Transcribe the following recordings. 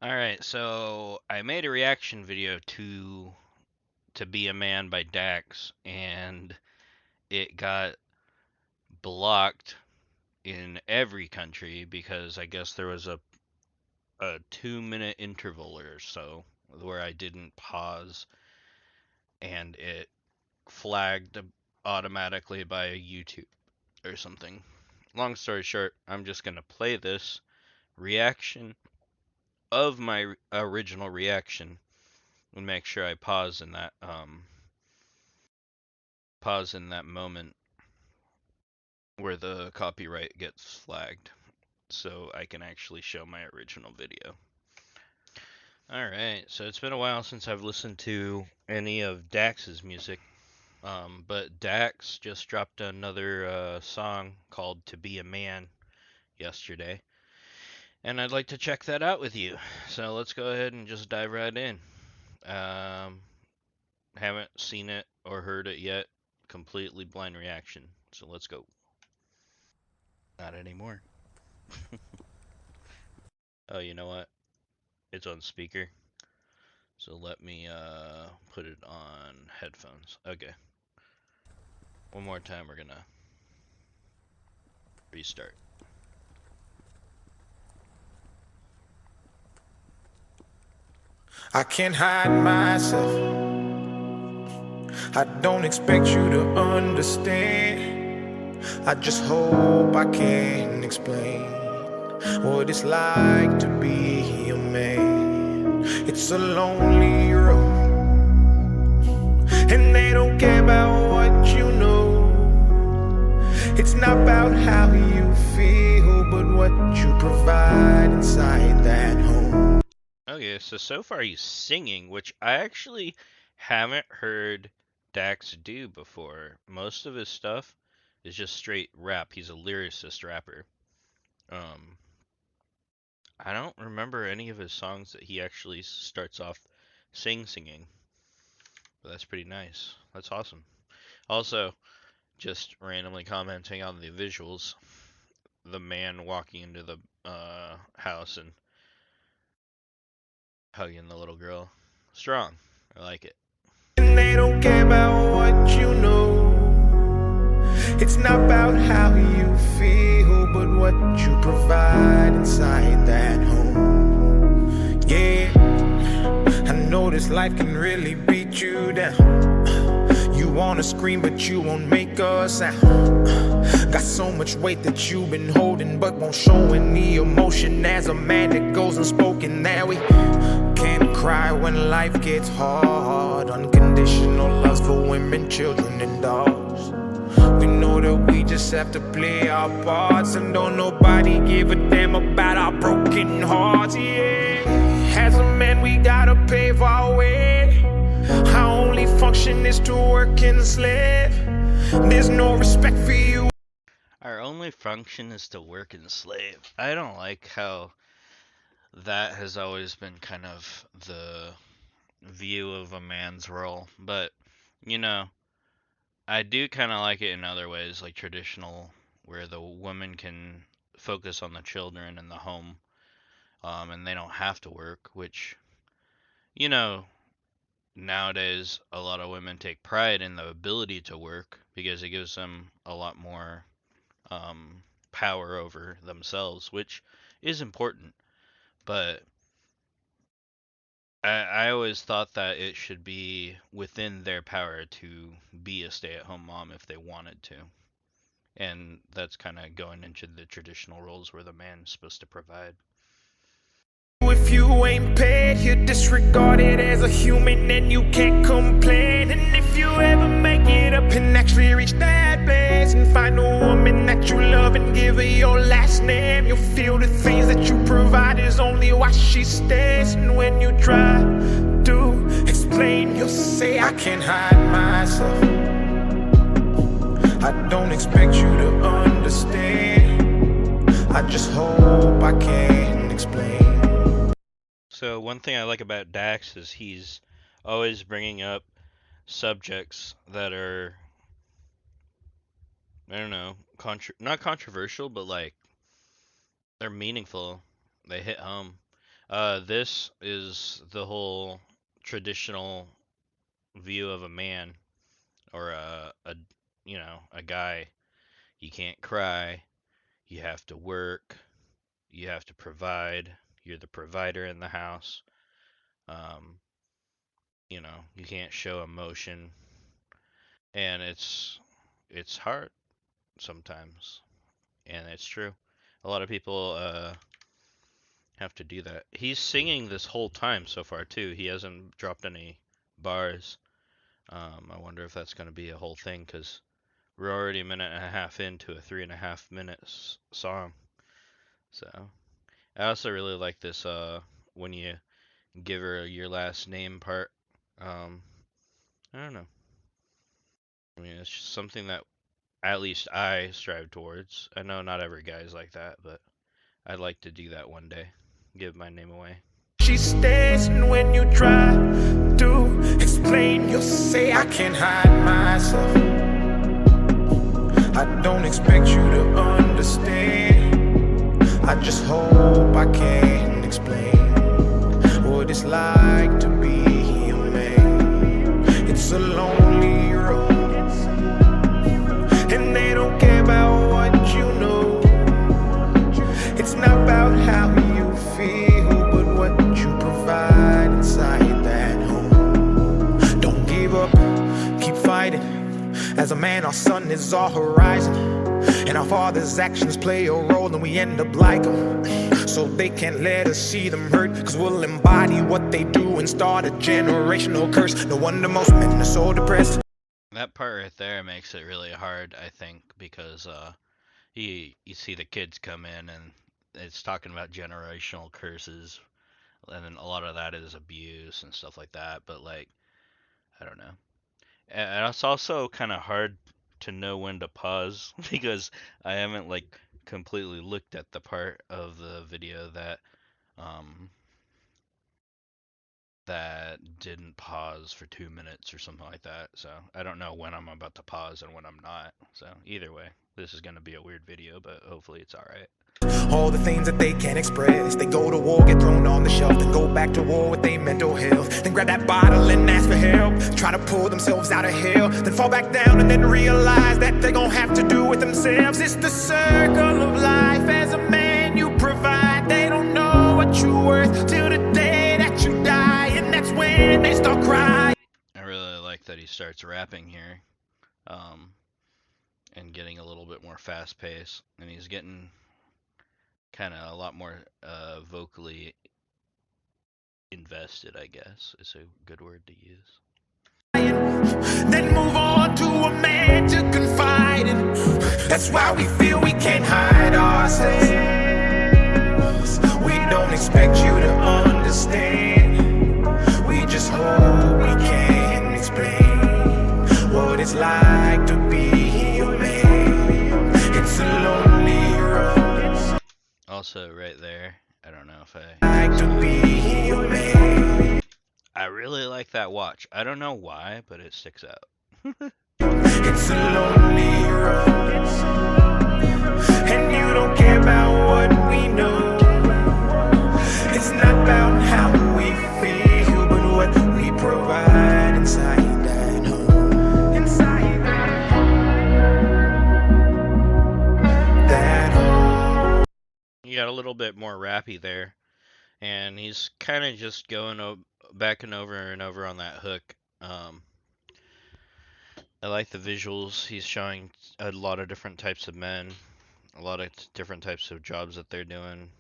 Alright, so I made a reaction video to Be a Man by Dax, and it got blocked in every country because I guess there was a 2 minute interval or so where I didn't pause, and it flagged automatically by YouTube or something. Long story short, I'm just gonna play this reaction of my original reaction and make sure I pause in that moment where the copyright gets flagged so I can actually show my original video. Alright, so it's been a while since I've listened to any of Dax's music, but Dax just dropped another song called To Be a Man yesterday, and I'd like to check that out with you. So let's go ahead and just dive right in. Um, haven't seen it or heard it yet. Completely blind reaction. So let's go. Not anymore. Oh, you know what? It's on speaker. So let me put it on headphones. Okay. One more time we're gonna restart. I can't hide myself. I don't expect you to understand. I just hope I can explain what it's like to be a man. It's a lonely road, and they don't care about what you know. It's not about how you feel, but what you provide inside that home. Okay, so far he's singing, which I actually haven't heard Dax do before. Most of his stuff is just straight rap. He's a lyricist rapper. Um, I don't remember any of his songs that he actually starts off singing, but that's pretty nice. That's awesome. Also, just randomly commenting on the visuals, the man walking into the house and hugging the little girl. Strong. I like it. And they don't care about what you know. It's not about how you feel, but what you provide inside that home. Yeah, I know this life can really beat you down. You wanna scream, but you won't make a sound. Got so much weight that you've been holding, but won't show any emotion. As a man that goes unspoken, that we can't cry when life gets hard. Unconditional loves for women, children, and dogs. We know that we just have to play our parts, and don't nobody give a damn about our broken hearts. Yeah, as a man we gotta pave our way. Our only function is to work and slave. There's no respect for you. Our only function is to work and slave. I don't like how that has always been kind of the view of a man's role, but you know, I do kind of like it in other ways, like traditional, where the woman can focus on the children and the home, and they don't have to work, which, you know, nowadays a lot of women take pride in the ability to work because it gives them a lot more um, power over themselves, which is important. But I always thought that it should be within their power to be a stay-at-home mom if they wanted to. And that's kind of going into the traditional roles where the man's supposed to provide. If you ain't paid, you're disregarded as a human and you can't complain. And if you ever make it up and actually reach that place and find a woman that you love and give her your last name, you'll feel the things that you provide is only why she stays. And when you try to explain, you'll say, I can't hide myself. I don't expect you to understand. I just hope I can explain. So one thing I like about Dax is he's always bringing up subjects that are, I don't know, not controversial, but like they're meaningful. They hit home. This is the whole traditional view of a man or a guy. You can't cry. You have to work. You have to provide. You're the provider in the house. Um, you can't show emotion, and it's hard sometimes, and it's true. A lot of people have to do that. He's singing this whole time so far too. He hasn't dropped any bars. I wonder if that's going to be a whole thing because we're already a minute and a half into a 3.5 minutes song. So I also really like this when you give her your last name part. Um, I don't know. I mean, it's just something that at least I strive towards. I know not every guy's like that, but I'd like to do that one day. Give my name away. She stays, and when you try to explain, you'll say, I can't hide myself. I don't expect you to understand. I just hope I can explain what it's like to be a man. It's a lonely road, and they don't care about what you know. It's not about how you feel, but what you provide inside that home. Don't give up, keep fighting. As a man, our sun is our horizon, and our father's actions play a role, and we end up like them. So they can't let us see them hurt, cause we'll embody what they do and start a generational curse. No wonder most men are so depressed. That part right there makes it really hard, I think, because you see the kids come in and it's talking about generational curses, and then a lot of that is abuse and stuff like that. But like, I don't know. And it's also kind of hard to know when to pause because I haven't like completely looked at the part of the video um that didn't pause for 2 minutes or something like that. So I don't know when I'm about to pause and when I'm not. So either way, this is gonna be a weird video, but hopefully it's all right. All the things that they can't express. They go to war, get thrown on the shelf, then go back to war with their mental health. Then grab that bottle and ask for help, try to pull themselves out of hell, then fall back down and then realize that they're gonna have to do it themselves. It's the circle of life. As a man you provide. They don't know what you're worth till the day that you die, and that's when they start crying. I really like that he starts rapping here, and getting a little bit more fast pace, and he's getting kind of a lot more vocally invested, I guess is a good word to use. Then move on to a man to confide in. That's why we feel we can't hide ourselves. We don't expect you to understand. We just hope we can explain what it's like to be a man. It's a lonely road. Also, right there, I don't know if Like to be a man. I really like that watch. I don't know why, but it sticks out. It's a lonely road, and you don't care about what we know. It's not about how we feel, but what we provide inside that home. Inside that home. You got a little bit more rappy there, and he's kind of just going back and over on that hook. I like the visuals. He's showing a lot of different types of men, a lot of different types of jobs that they're doing.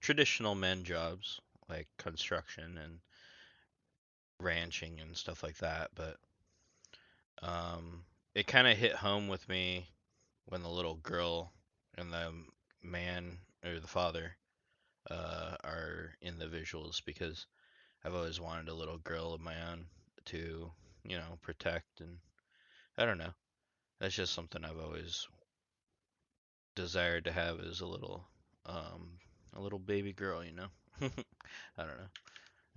Traditional men jobs, like construction and ranching and stuff like that. But it kind of hit home with me when the little girl and the man or the father are in the visuals because I've always wanted a little girl of my own to, protect, and I don't know. That's just something I've always desired to have as a little baby girl, I don't know.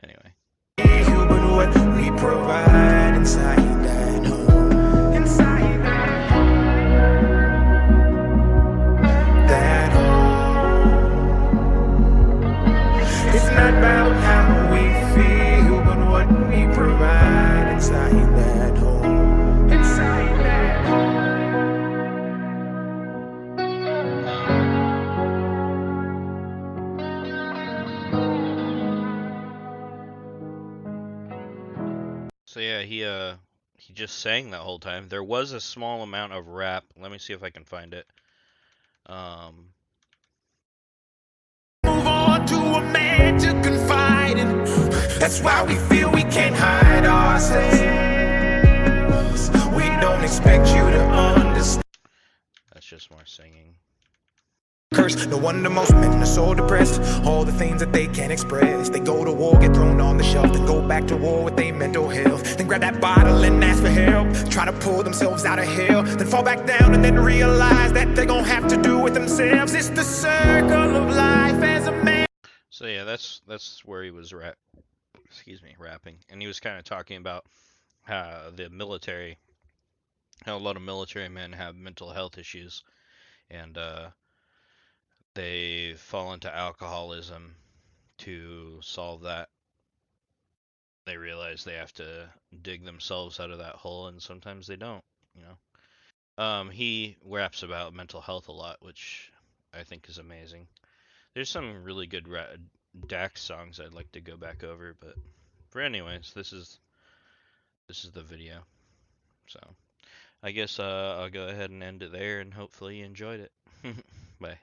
Anyway. But what we provide inside that home. Inside that home. It's not So yeah, he just sang that whole time. There was a small amount of rap. Let me see if I can find it. Um, Move on to a man to confide in. That's why we feel we can't hide ourselves. We don't expect you to understand. that's just more singing. Curse, no wonder most men are so depressed. All the things that they can't express. They go to war, get thrown on the shelf, then go back to war with their mental health. Then grab that bottle and ask for help. Try to pull themselves out of hell, then fall back down and then realize that they're gonna have to do it themselves. It's the circle of life as a man. So yeah, that's where he was rapping, and he was kind of talking about the military, how a lot of military men have mental health issues, and they fall into alcoholism to solve that. They realize they have to dig themselves out of that hole, and sometimes they don't. You know. He raps about mental health a lot, which I think is amazing. There's some really good Dax songs I'd like to go back over, but for anyways, this is the video. So I guess I'll go ahead and end it there, and hopefully you enjoyed it. Bye.